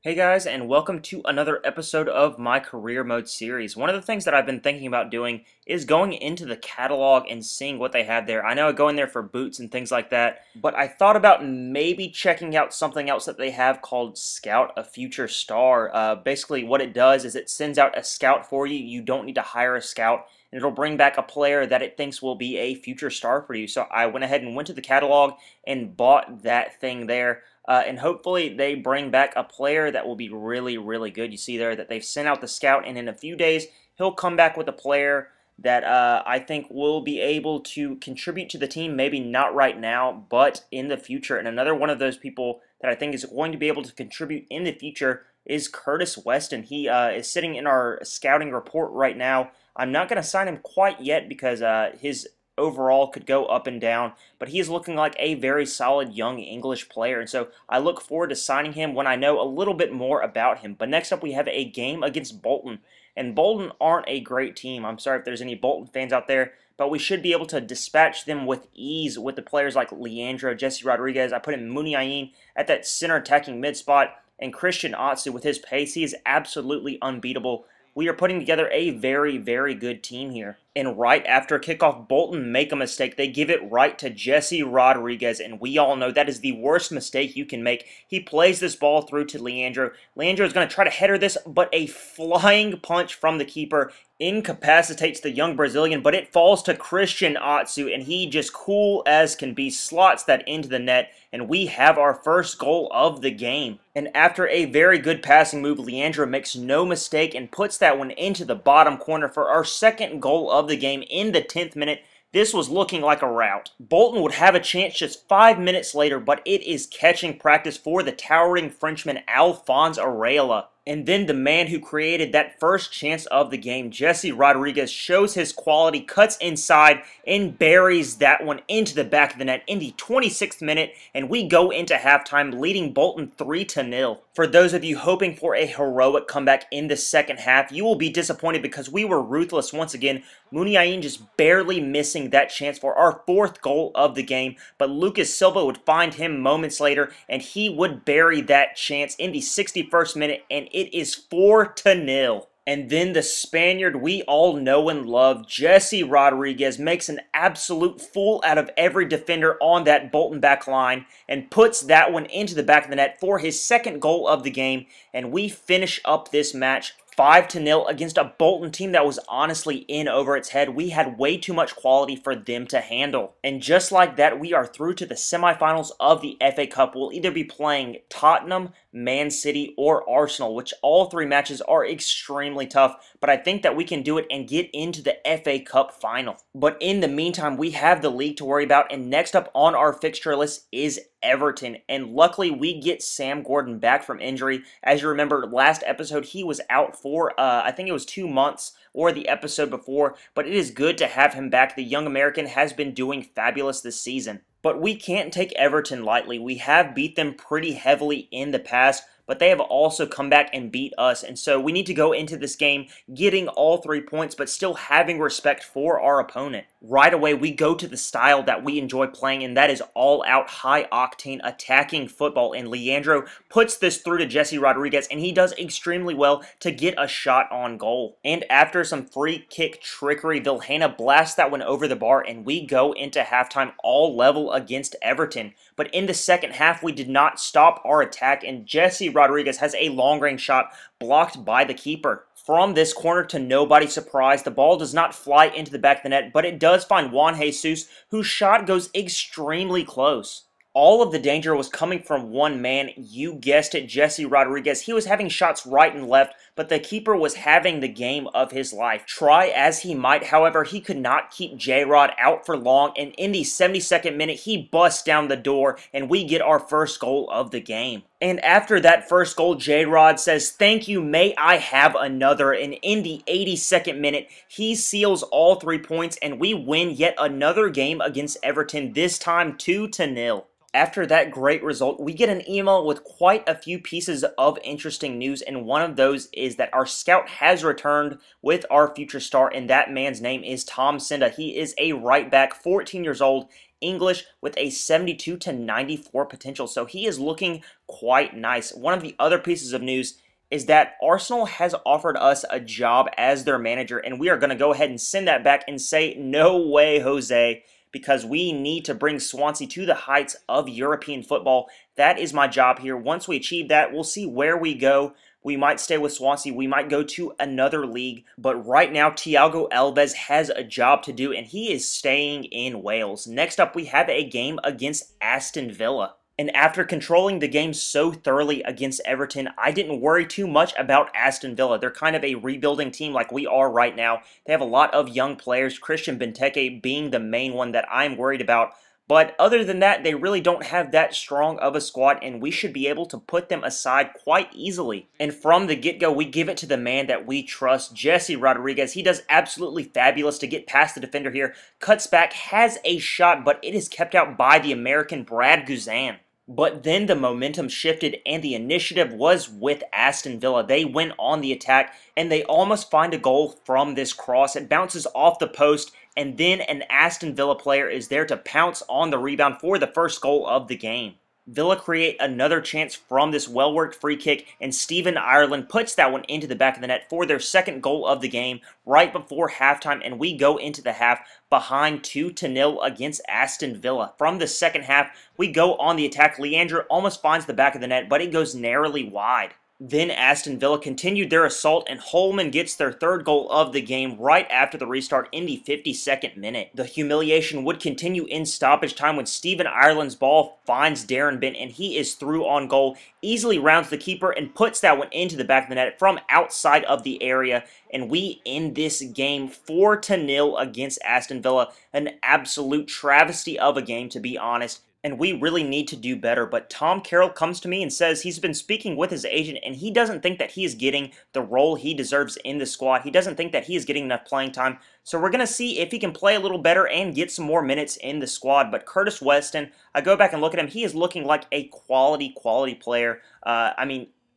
Hey guys, and welcome to another episode of my career mode series. One of the things that I've been thinking about doing is going into the catalog and seeing what they have there. I know I go in there for boots and things like that, but I thought about maybe checking out something else that they have called Scout a Future Star. Basically what it does is it sends out a scout for you. You don't need to hire a scout, and it'll bring back a player that it thinks will be a future star for you. So I went ahead and went to the catalog and bought that thing there. And hopefully they bring back a player that will be really, really good. You see there that they've sent out the scout, and in a few days he'll come back with a player that I think will be able to contribute to the team. Maybe not right now, but in the future. And another one of those people that I think is going to be able to contribute in the future is Curtis Weston. He is sitting in our scouting report right now. I'm not going to sign him quite yet because his overall could go up and down, but he is looking like a very solid young English player, and so I look forward to signing him when I know a little bit more about him. But next up we have a game against Bolton, and Bolton aren't a great team. I'm sorry if there's any Bolton fans out there, but we should be able to dispatch them with ease with the players like Leandro, Jesse Rodriguez. I put in Muniain at that center attacking mid spot, and Christian Atsu with his pace. He is absolutely unbeatable. We are putting together a very, very good team here. And right after kickoff, Bolton make a mistake. They give it right to Jesse Rodriguez, and we all know that is the worst mistake you can make. He plays this ball through to Leandro. Leandro is going to try to header this, but a flying punch from the keeper incapacitates the young Brazilian, but it falls to Christian Atsu, and he just cool as can be slots that into the net, and we have our first goal of the game. And after a very good passing move, Leandro makes no mistake and puts that one into the bottom corner for our second goal of the game in the 10th minute. This was looking like a rout. Bolton would have a chance just 5 minutes later, but it is catching practice for the towering Frenchman Alphonse Areola. And then the man who created that first chance of the game, Jesse Rodriguez, shows his quality, cuts inside, and buries that one into the back of the net in the 26th minute, and we go into halftime leading Bolton 3-0. For those of you hoping for a heroic comeback in the second half, you will be disappointed because we were ruthless once again. Muniain just barely missing that chance for our fourth goal of the game, but Lucas Silva would find him moments later, and he would bury that chance in the 61st minute, and it is 4-0. And then the Spaniard we all know and love, Jesse Rodriguez, makes an absolute fool out of every defender on that Bolton back line and puts that one into the back of the net for his second goal of the game, and we finish up this match 5-0 against a Bolton team that was honestly in over its head. We had way too much quality for them to handle. And just like that, we are through to the semifinals of the FA Cup. We'll either be playing Tottenham, Man City, or Arsenal, which all three matches are extremely tough, but I think that we can do it and get into the FA Cup final. But in the meantime, we have the league to worry about, and next up on our fixture list is Everton, and luckily we get Sam Gordon back from injury. As you remember, last episode he was out for I think it was 2 months, or the episode before, but it is good to have him back. The young American has been doing fabulous this season. But we can't take Everton lightly. We have beat them pretty heavily in the past, but they have also come back and beat us, and so we need to go into this game getting all 3 points, but still having respect for our opponent. Right away, we go to the style that we enjoy playing, and that is all-out, high-octane attacking football, and Leandro puts this through to Jesse Rodriguez, and he does extremely well to get a shot on goal. And after some free kick trickery, Vilhena blasts that one over the bar, and we go into halftime all level against Everton. But in the second half, we did not stop our attack, and Jesse Rodriguez has a long-range shot blocked by the keeper. From this corner, to nobody's surprise, the ball does not fly into the back of the net, but it does find Juan Jesus, whose shot goes extremely close. All of the danger was coming from one man, you guessed it, Jesse Rodriguez. He was having shots right and left, but the keeper was having the game of his life. Try as he might, however, he could not keep J-Rod out for long, and in the 72nd minute, he busts down the door, and we get our first goal of the game. And after that first goal, J-Rod says, "Thank you, may I have another?" And in the 82nd minute, he seals all 3 points, and we win yet another game against Everton, this time 2-0. After that great result, we get an email with quite a few pieces of interesting news, and one of those is that our scout has returned with our future star, and that man's name is Tom Senda. He is a right back, 14 years old, English with a 72 to 94 potential. So he is looking quite nice. One of the other pieces of news is that Arsenal has offered us a job as their manager, and we are going to go ahead and send that back and say, no way, Jose, because we need to bring Swansea to the heights of European football. That is my job here. Once we achieve that, we'll see where we go. We might stay with Swansea. We might go to another league. But right now, Thiago Alves has a job to do, and he is staying in Wales. Next up, we have a game against Aston Villa. And after controlling the game so thoroughly against Everton, I didn't worry too much about Aston Villa. They're kind of a rebuilding team like we are right now. They have a lot of young players, Christian Benteke being the main one that I'm worried about. But other than that, they really don't have that strong of a squad, and we should be able to put them aside quite easily. And from the get-go, we give it to the man that we trust, Jesse Rodriguez. He does absolutely fabulous to get past the defender here. Cuts back, has a shot, but it is kept out by the American Brad Guzan. But then the momentum shifted and the initiative was with Aston Villa. They went on the attack and they almost find a goal from this cross. It bounces off the post and then an Aston Villa player is there to pounce on the rebound for the first goal of the game. Villa create another chance from this well-worked free kick, and Stephen Ireland puts that one into the back of the net for their second goal of the game right before halftime, and we go into the half behind 2-0 against Aston Villa. From the second half, we go on the attack. Leandro almost finds the back of the net, but it goes narrowly wide. Then Aston Villa continued their assault, and Holman gets their third goal of the game right after the restart in the 52nd minute. The humiliation would continue in stoppage time when Stephen Ireland's ball finds Darren Bent, and he is through on goal, easily rounds the keeper, and puts that one into the back of the net from outside of the area, and we end this game 4-0 against Aston Villa. An absolute travesty of a game, to be honest. And we really need to do better. But Tom Carroll comes to me and says he's been speaking with his agent and he doesn't think that he is getting the role he deserves in the squad. He doesn't think that he is getting enough playing time. So we're going to see if he can play a little better and get some more minutes in the squad. But Curtis Weston, I go back and look at him. He is looking like a quality player.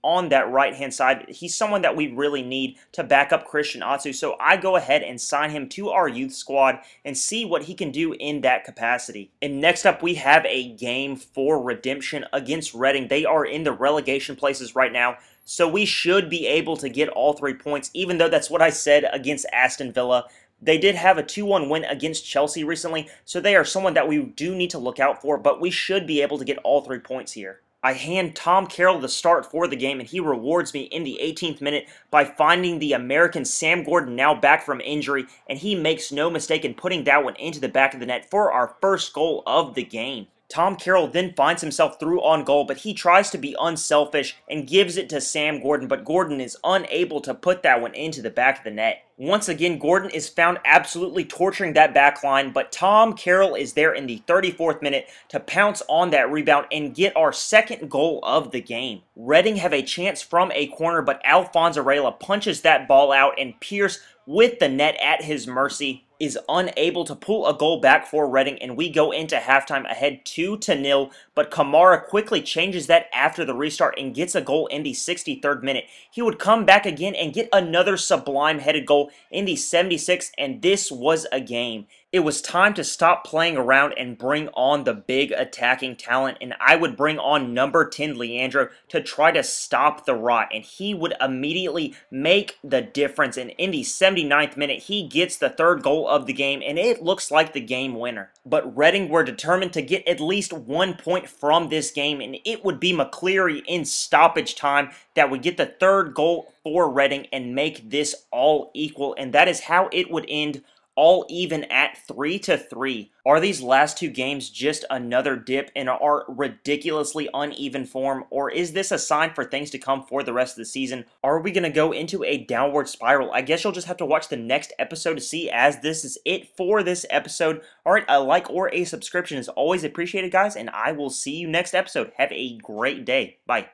On that right-hand side, he's someone that we really need to back up Christian Atsu. So I go ahead and sign him to our youth squad and see what he can do in that capacity. And next up, we have a game for redemption against Reading. They are in the relegation places right now, so we should be able to get all 3 points, even though that's what I said against Aston Villa. They did have a 2-1 win against Chelsea recently, so they are someone that we do need to look out for, but we should be able to get all 3 points here. I hand Tom Carroll the start for the game, and he rewards me in the 18th minute by finding the American Sam Gordon, now back from injury, and he makes no mistake in putting that one into the back of the net for our first goal of the game. Tom Carroll then finds himself through on goal, but he tries to be unselfish and gives it to Sam Gordon, but Gordon is unable to put that one into the back of the net. Once again, Gordon is found absolutely torturing that back line, but Tom Carroll is there in the 34th minute to pounce on that rebound and get our second goal of the game. Reading have a chance from a corner, but Alphonso Reyla punches that ball out, and Pierce, with the net at his mercy, is unable to pull a goal back for Reading, and we go into halftime ahead 2-0, but Kamara quickly changes that after the restart and gets a goal in the 63rd minute. He would come back again and get another sublime headed goal in the 76th, and this was a game. It was time to stop playing around and bring on the big attacking talent, and I would bring on number 10 Leandro to try to stop the rot, and he would immediately make the difference, and in the 79th minute, he gets the third goal of the game, and it looks like the game winner. But Reading were determined to get at least 1 point from this game, and it would be McCleary in stoppage time that would get the third goal for Reading and make this all equal, and that is how it would end, all even at 3-3. Are these last two games just another dip in our ridiculously uneven form, or is this a sign for things to come for the rest of the season? Are we going to go into a downward spiral? I guess you'll just have to watch the next episode to see, as this is it for this episode. Alright, a like or a subscription is always appreciated, guys, and I will see you next episode. Have a great day. Bye.